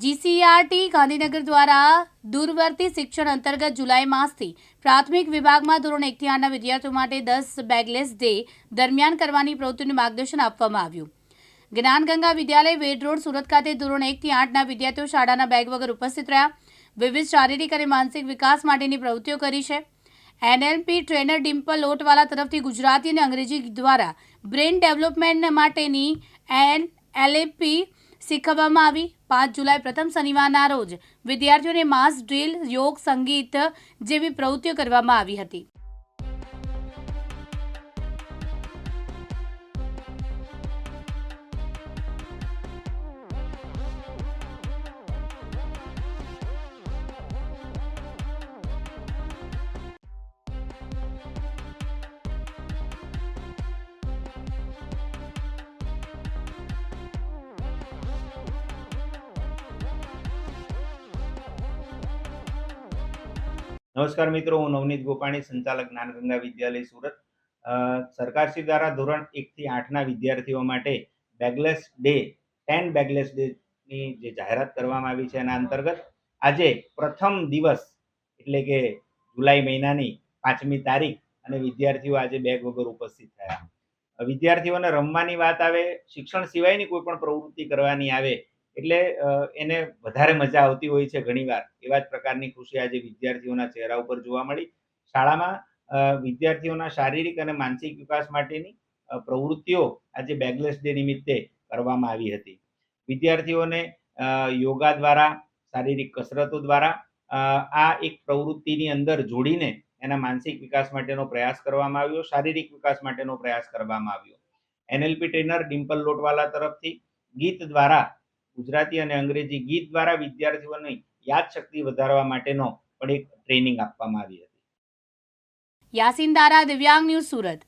GCRT Gandhinagar દ્વારા દૂરવર્તી શિક્ષણ અંતર્ગત જુલાઈ માસથી પ્રાથમિક વિભાગમાં ધોરણ 1 થી 8ના વિદ્યાર્થીઓ માટે 10 બેગલેસ ડે દરમિયાન કરવાની પ્રવૃત્તિનું માર્ગદર્શન આપવામાં આવ્યું. જ્ઞાનગંગા વિદ્યાલય વેડ રોડ સુરત ખાતે ધોરણ 1 થી 8ના વિદ્યાર્થીઓ શાળાના બેગ વગર ઉપસ્થિત રહ્યા. વિવિધ શારીરિક અને માનસિક વિકાસ માટેની પ્રવૃત્તિઓ કરી છે. એનએલપી ટ્રેનર ડિમ્પલ લોટવાલા તરફથી ગુજરાતી અને અંગ્રેજી દ્વારા બ્રેન ડેવલપમેન્ટ માટેની એનએલપી શીખવવામાં આવી. 5 જુલાઈ પ્રથમ શનિવારના રોજ વિદ્યાર્થીઓને માસ ડ્રીલ, યોગ, સંગીત જેવી પ્રવૃત્તિઓ કરવામાં આવી હતી. નમસ્કાર મિત્રો, હું નવનીત ગોપાણી, સંચાલક જ્ઞાનગંગા વિદ્યાલય સુરત. સરકારશ્રી દ્વારા ધોરણ 1 થી 8ના વિદ્યાર્થીઓ માટે બેગલેસ ડે 10 બેગલેસ ડેની જે જાહેરાત કરવામાં આવી છે એના અંતર્ગત આજે પ્રથમ દિવસ એટલે કે જુલાઈ મહિનાની 5મી તારીખ અને વિદ્યાર્થીઓ આજે બેગ વગર ઉપસ્થિત થયા. વિદ્યાર્થીઓને રમવાની વાત આવે, શિક્ષણ સિવાયની કોઈ પણ પ્રવૃત્તિ કરવાની આવે એટલે એને વધારે મજા આવતી હોય છે. ઘણીવાર એવા જ પ્રકારની ખુશી આજે વિદ્યાર્થીઓના ચહેરા ઉપર જોવા મળી. શાળામાં વિદ્યાર્થીઓના શારીરિક અને માનસિક વિકાસ માટેની પ્રવૃત્તિઓ આજે બેગલેસ ડે નિમિત્તે કરવામાં આવી હતી. વિદ્યાર્થીઓને યોગા દ્વારા, શારીરિક કસરતો દ્વારા આ એક પ્રવૃત્તિની અંદર જોડીને એના માનસિક વિકાસ માટેનો પ્રયાસ કરવામાં આવ્યો, શારીરિક વિકાસ માટેનો પ્રયાસ કરવામાં આવ્યો. એનએલપી ટ્રેનર ડિમ્પલ લોટવાલા તરફથી ગીત દ્વારા, ગુજરાતી અને અંગ્રેજી ગીત દ્વારા વિદ્યાર્થીઓની યાદશક્તિ વધારવા માટેનો પણ એક ટ્રેનિંગ આપવામાં આવી હતી. યાસીન દારા, દિવ્યાંગ ન્યૂઝ, સુરત.